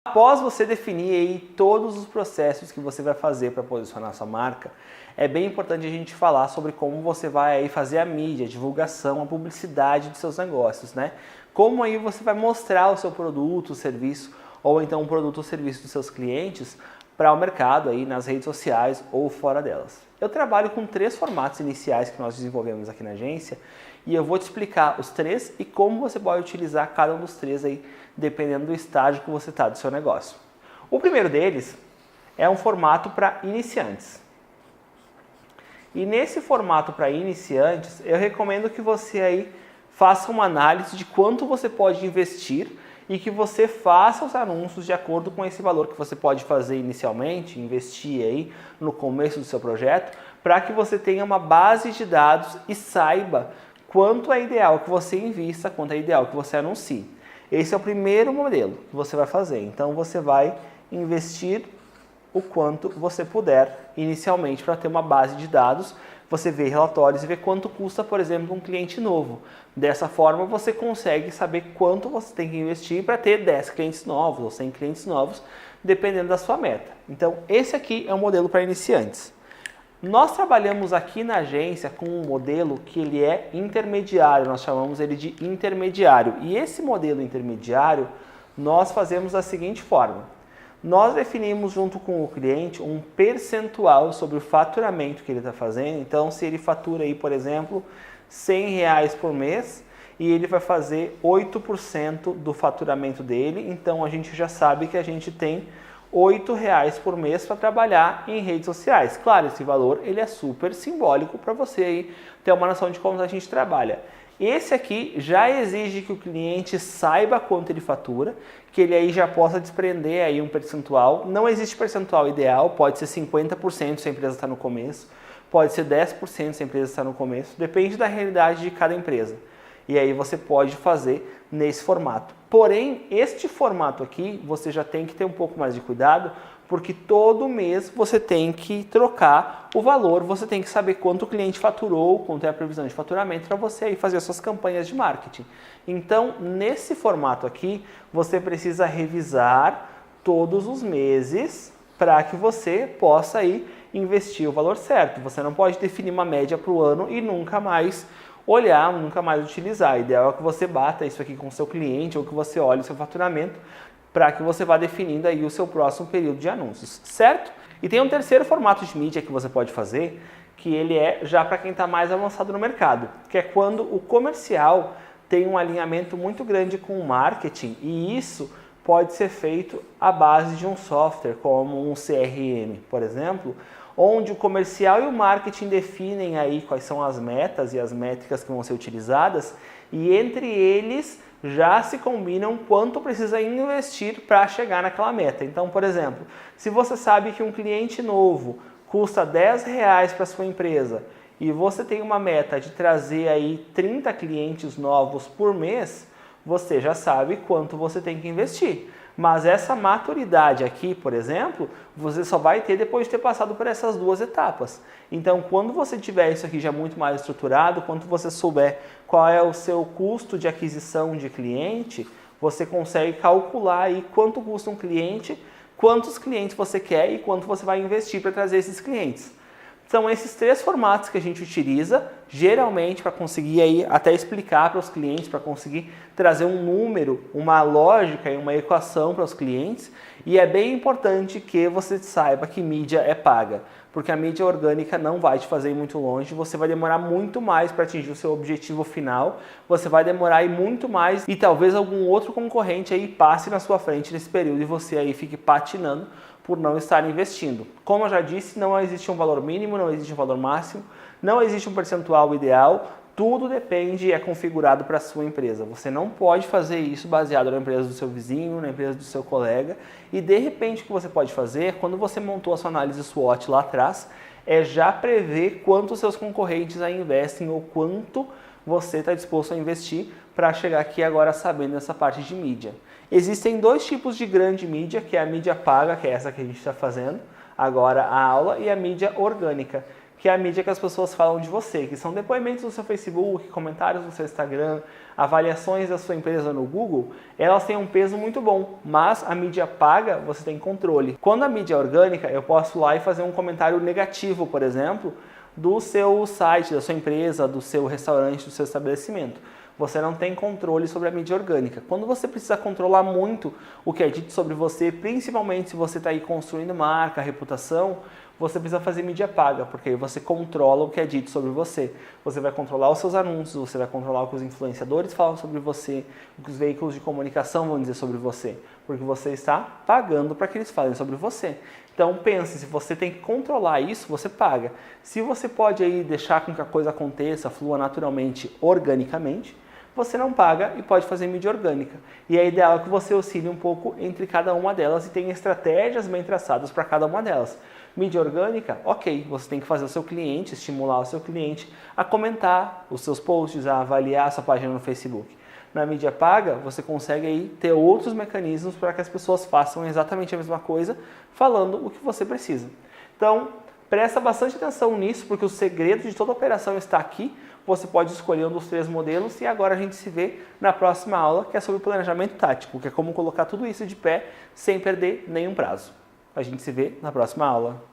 Após você definir aí todos os processos que você vai fazer para posicionar sua marca, é bem importante a gente falar sobre como você vai aí fazer a mídia, a divulgação, a publicidade dos seus negócios, né? Como aí você vai mostrar o seu produto, o serviço, ou então o produto ou serviço dos seus clientes para o mercado aí nas redes sociais ou fora delas. Eu trabalho com 3 formatos iniciais que nós desenvolvemos aqui na agência e eu vou te explicar os 3 e como você pode utilizar cada um dos 3 aí, dependendo do estágio que você está do seu negócio. O primeiro deles é um formato para iniciantes. E nesse formato para iniciantes, eu recomendo que você aí faça uma análise de quanto você pode investir e que você faça os anúncios de acordo com esse valor que você pode fazer inicialmente, investir aí no começo do seu projeto, para que você tenha uma base de dados e saiba quanto é ideal que você invista, quanto é ideal que você anuncie. Esse é o primeiro modelo que você vai fazer. Então você vai investir o quanto você puder inicialmente para ter uma base de dados, você vê relatórios e vê quanto custa, por exemplo, um cliente novo. Dessa forma você consegue saber quanto você tem que investir para ter 10 clientes novos ou 100 clientes novos, dependendo da sua meta. Então esse aqui é um modelo para iniciantes. Nós trabalhamos aqui na agência com um modelo que ele é intermediário, nós chamamos ele de intermediário. E esse modelo intermediário nós fazemos da seguinte forma. Nós definimos junto com o cliente um percentual sobre o faturamento que ele está fazendo. Então, se ele fatura aí, por exemplo, R$100 por mês e ele vai fazer 8% do faturamento dele, então a gente já sabe que a gente tem R$8 por mês para trabalhar em redes sociais. Claro, esse valor ele é super simbólico para você aí ter uma noção de como a gente trabalha. Esse aqui já exige que o cliente saiba quanto ele fatura, que ele aí já possa desprender aí um percentual. Não existe percentual ideal, pode ser 50% se a empresa está no começo, pode ser 10% se a empresa está no começo, depende da realidade de cada empresa. E aí você pode fazer nesse formato. Porém, este formato aqui, você já tem que ter um pouco mais de cuidado, porque todo mês você tem que trocar o valor, você tem que saber quanto o cliente faturou, quanto é a previsão de faturamento para você aí fazer as suas campanhas de marketing. Então, nesse formato aqui, você precisa revisar todos os meses para que você possa aí investir o valor certo. Você não pode definir uma média para o ano e nunca mais olhar, nunca mais utilizar. O ideal é que você bata isso aqui com o seu cliente ou que você olhe o seu faturamento para que você vá definindo aí o seu próximo período de anúncios, certo? E tem um terceiro formato de mídia que você pode fazer, que ele é já para quem está mais avançado no mercado, que é quando o comercial tem um alinhamento muito grande com o marketing e isso pode ser feito à base de um software como um CRM, por exemplo, onde o comercial e o marketing definem aí quais são as metas e as métricas que vão ser utilizadas e entre eles já se combinam quanto precisa investir para chegar naquela meta. Então, por exemplo, se você sabe que um cliente novo custa R$10 para sua empresa e você tem uma meta de trazer aí 30 clientes novos por mês, você já sabe quanto você tem que investir. Mas essa maturidade aqui, por exemplo, você só vai ter depois de ter passado por essas 2 etapas. Então, quando você tiver isso aqui já muito mais estruturado, quando você souber qual é o seu custo de aquisição de cliente, você consegue calcular aí quanto custa um cliente, quantos clientes você quer e quanto você vai investir para trazer esses clientes. São esses 3 formatos que a gente utiliza, geralmente para conseguir aí até explicar para os clientes, para conseguir trazer um número, uma lógica e uma equação para os clientes. E é bem importante que você saiba que mídia é paga, porque a mídia orgânica não vai te fazer ir muito longe, você vai demorar muito mais para atingir o seu objetivo final, você vai demorar aí muito mais e talvez algum outro concorrente aí passe na sua frente nesse período e você aí fique patinando por não estar investindo. Como eu já disse, não existe um valor mínimo, não existe um valor máximo, não existe um percentual ideal, tudo depende e é configurado para a sua empresa. Você não pode fazer isso baseado na empresa do seu vizinho, na empresa do seu colega e de repente o que você pode fazer, quando você montou a sua análise SWOT lá atrás, é já prever quanto os seus concorrentes aí investem ou quanto você está disposto a investir para chegar aqui agora sabendo essa parte de mídia. Existem 2 tipos de grande mídia, que é a mídia paga, que é essa que a gente está fazendo agora a aula, e a mídia orgânica, que é a mídia que as pessoas falam de você, que são depoimentos do seu Facebook, comentários do seu Instagram, avaliações da sua empresa no Google. Elas têm um peso muito bom, mas a mídia paga você tem controle. Quando a mídia é orgânica, eu posso ir lá e fazer um comentário negativo, por exemplo, do seu site, da sua empresa, do seu restaurante, do seu estabelecimento. Você não tem controle sobre a mídia orgânica. Quando você precisa controlar muito o que é dito sobre você, principalmente se você está aí construindo marca, reputação, você precisa fazer mídia paga, porque aí você controla o que é dito sobre você. Você vai controlar os seus anúncios, você vai controlar o que os influenciadores falam sobre você, o que os veículos de comunicação vão dizer sobre você, porque você está pagando para que eles falem sobre você. Então pense, se você tem que controlar isso, você paga. Se você pode aí deixar com que a coisa aconteça, flua naturalmente, organicamente, você não paga e pode fazer mídia orgânica. E é ideal que você oscile um pouco entre cada uma delas e tenha estratégias bem traçadas para cada uma delas. Mídia orgânica, ok, você tem que fazer o seu cliente, estimular o seu cliente a comentar os seus posts, a avaliar a sua página no Facebook. Na mídia paga, você consegue aí ter outros mecanismos para que as pessoas façam exatamente a mesma coisa, falando o que você precisa. Então, presta bastante atenção nisso, porque o segredo de toda operação está aqui. Você pode escolher um dos 3 modelos e agora a gente se vê na próxima aula, que é sobre planejamento tático, que é como colocar tudo isso de pé sem perder nenhum prazo. A gente se vê na próxima aula.